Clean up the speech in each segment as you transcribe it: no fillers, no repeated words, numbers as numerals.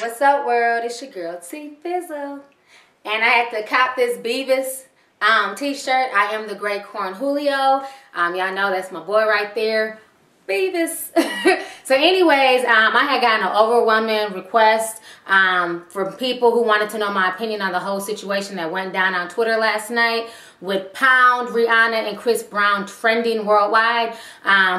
What's up, world? It's your girl T Fizzle, and I had to cop this Beavis t-shirt. I am the Great Corn Julio. Y'all know that's my boy right there, Beavis. So anyways, I had gotten an overwhelming request from people who wanted to know my opinion on the whole situation that went down on Twitter last night with Pound, Rihanna, and Chris Brown trending worldwide.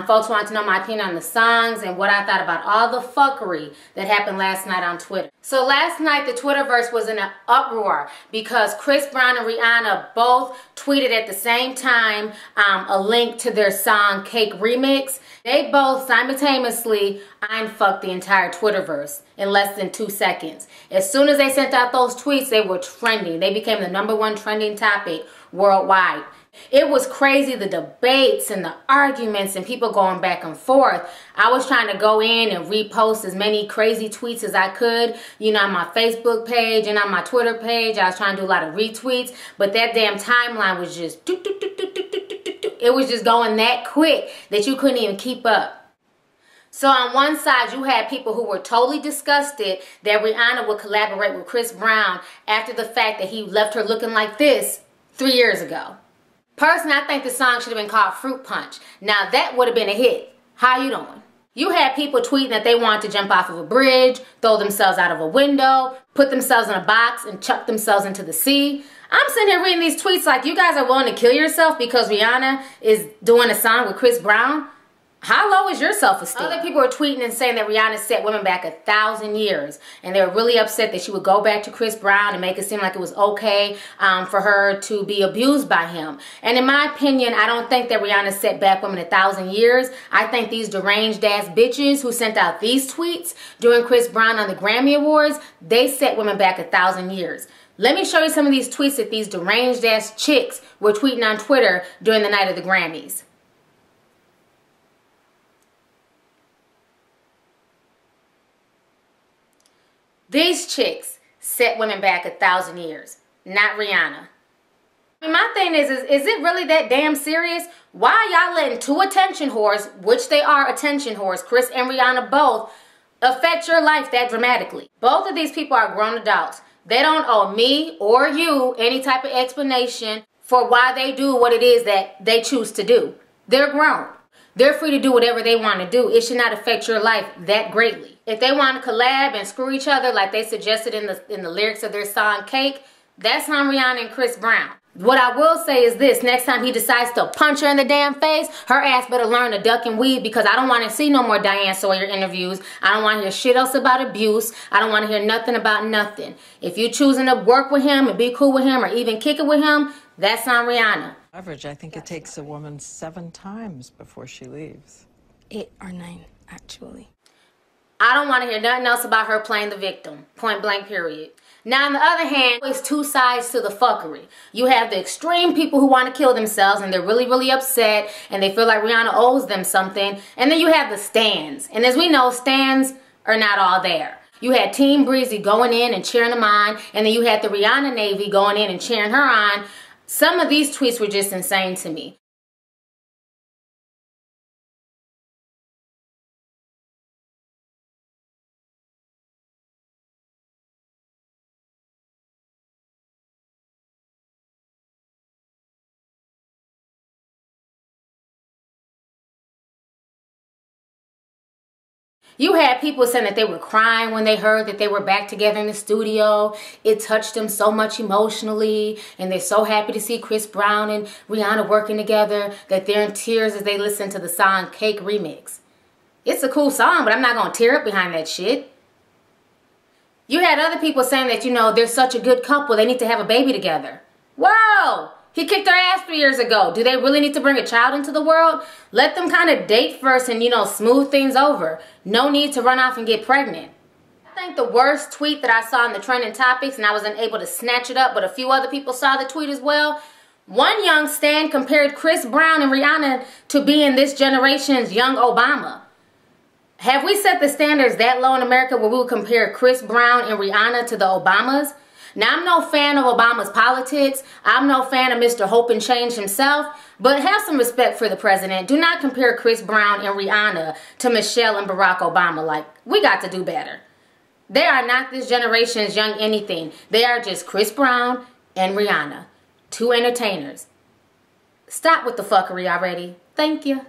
Folks wanted to know my opinion on the songs and what I thought about all the fuckery that happened last night on Twitter. So last night the Twitterverse was in an uproar because Chris Brown and Rihanna both tweeted at the same time a link to their song Cake Remix. They both simultaneously fucked the entire Twitterverse in less than 2 seconds. As soon as they sent out those tweets, they were trending. They became the #1 trending topic worldwide. It was crazy, the debates and the arguments and people going back and forth. I was trying to go in and repost as many crazy tweets as I could, you know, on my Facebook page and on my Twitter page. I was trying to do a lot of retweets, but that damn timeline was just it was just going that quick that you couldn't even keep up. So on one side, you had people who were totally disgusted that Rihanna would collaborate with Chris Brown after the fact that he left her looking like this 3 years ago. Personally, I think the song should have been called Fruit Punch. Now that would have been a hit. How you doing? You had people tweeting that they wanted to jump off of a bridge, throw themselves out of a window, put themselves in a box and chuck themselves into the sea. I'm sitting here reading these tweets like, you guys are willing to kill yourself because Rihanna is doing a song with Chris Brown? How low is your self-esteem? Other people are tweeting and saying that Rihanna set women back 1,000 years. And they were really upset that she would go back to Chris Brown and make it seem like it was okay for her to be abused by him. And in my opinion, I don't think that Rihanna set back women 1,000 years. I think these deranged ass bitches who sent out these tweets during Chris Brown on the Grammy Awards, they set women back 1,000 years. Let me show you some of these tweets that these deranged ass chicks were tweeting on Twitter during the night of the Grammys. These chicks set women back 1,000 years, not Rihanna. I mean, my thing is it really that damn serious? Why are y'all letting two attention whores, which they are attention whores, Chris and Rihanna both, affect your life that dramatically? Both of these people are grown adults. They don't owe me or you any type of explanation for why they do what it is that they choose to do. They're grown. They're free to do whatever they want to do. It should not affect your life that greatly. If they want to collab and screw each other like they suggested in the lyrics of their song Cake, that's on Rihanna and Chris Brown. What I will say is this: next time he decides to punch her in the damn face, her ass better learn to duck and weave, because I don't want to see no more Diane Sawyer interviews. I don't want to hear shit else about abuse. I don't want to hear nothing about nothing. If you're choosing to work with him and be cool with him or even kick it with him, that's on Rihanna. Average, I think it takes a woman 7 times before she leaves. 8 or 9, actually. I don't want to hear nothing else about her playing the victim. Point blank, period. Now, on the other hand, there's two sides to the fuckery. You have the extreme people who want to kill themselves and they're really, really upset and they feel like Rihanna owes them something. And then you have the stans. And as we know, stans are not all there. You had Team Breezy going in and cheering them on. And then you had the Rihanna Navy going in and cheering her on. Some of these tweets were just insane to me. You had people saying that they were crying when they heard that they were back together in the studio. It touched them so much emotionally, and they're so happy to see Chris Brown and Rihanna working together that they're in tears as they listen to the song Cake Remix. It's a cool song, but I'm not going to tear up behind that shit. You had other people saying that, you know, they're such a good couple, they need to have a baby together. Whoa! He kicked her ass 3 years ago. Do they really need to bring a child into the world? Let them kind of date first and, you know, smooth things over. No need to run off and get pregnant. I think the worst tweet that I saw in the trending topics, and I wasn't able to snatch it up, but a few other people saw the tweet as well. One young stan compared Chris Brown and Rihanna to being this generation's young Obama. Have we set the standards that low in America where we would compare Chris Brown and Rihanna to the Obamas? Now, I'm no fan of Obama's politics. I'm no fan of Mr. Hope and Change himself. But have some respect for the president. Do not compare Chris Brown and Rihanna to Michelle and Barack Obama. Like, we got to do better. They are not this generation's young anything. They are just Chris Brown and Rihanna. Two entertainers. Stop with the fuckery already. Thank you.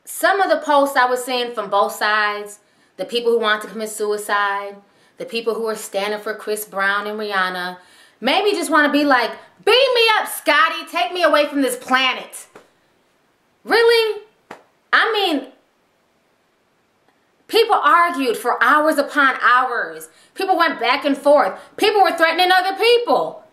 Some of the posts I was seeing from both sides, the people who want to commit suicide, the people who are standing for Chris Brown and Rihanna, maybe just want to be like, beam me up, Scotty. Take me away from this planet. Really? I mean, people argued for hours upon hours. People went back and forth. People were threatening other people.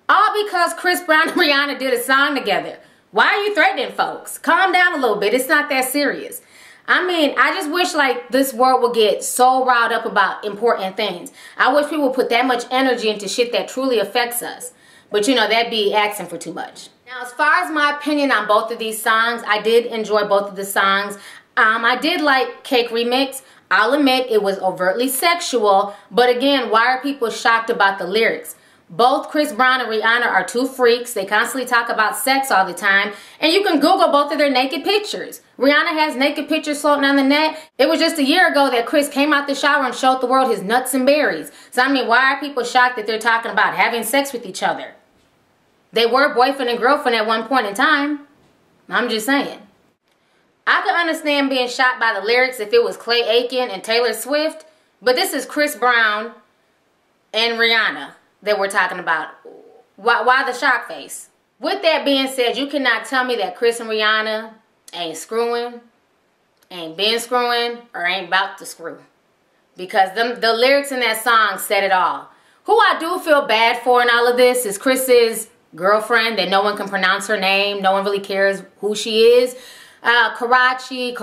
All because Chris Brown and Rihanna did a song together. Why are you threatening folks? Calm down a little bit. It's not that serious. I mean, I just wish like this world would get so riled up about important things. I wish people would put that much energy into shit that truly affects us. But you know, that'd be asking for too much. Now, as far as my opinion on both of these songs, I did enjoy both of the songs. I did like Cake Remix. I'll admit it was overtly sexual. But again, why are people shocked about the lyrics? Both Chris Brown and Rihanna are two freaks. They constantly talk about sex all the time. And you can Google both of their naked pictures. Rihanna has naked pictures floating on the net. It was just a year ago that Chris came out the shower and showed the world his nuts and berries. So I mean, why are people shocked that they're talking about having sex with each other? They were boyfriend and girlfriend at one point in time. I'm just saying. I could understand being shocked by the lyrics if it was Clay Aiken and Taylor Swift. But this is Chris Brown and Rihanna that we're talking about. Why the shock face? With that being said, you cannot tell me that Chris and Rihanna ain't screwing, ain't been screwing, or ain't about to screw. Because the lyrics in that song said it all. Who I do feel bad for in all of this is Chris's girlfriend that no one can pronounce her name. No one really cares who she is. Karani,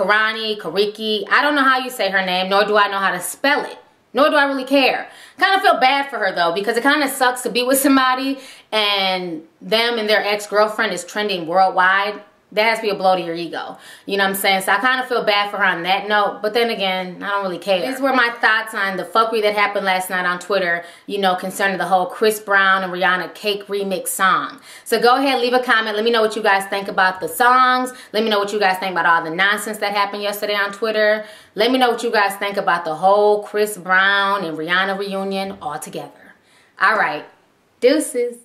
Kariki. I don't know how you say her name, nor do I know how to spell it. Nor do I really care. Kind of feel bad for her though, because it kind of sucks to be with somebody and them and their ex-girlfriend is trending worldwide. That has to be a blow to your ego. You know what I'm saying? So I kind of feel bad for her on that note. But then again, I don't really care. These were my thoughts on the fuckery that happened last night on Twitter, you know, concerning the whole Chris Brown and Rihanna Cake Remix song. So go ahead, leave a comment. Let me know what you guys think about the songs. Let me know what you guys think about all the nonsense that happened yesterday on Twitter. Let me know what you guys think about the whole Chris Brown and Rihanna reunion altogether. All right. Deuces.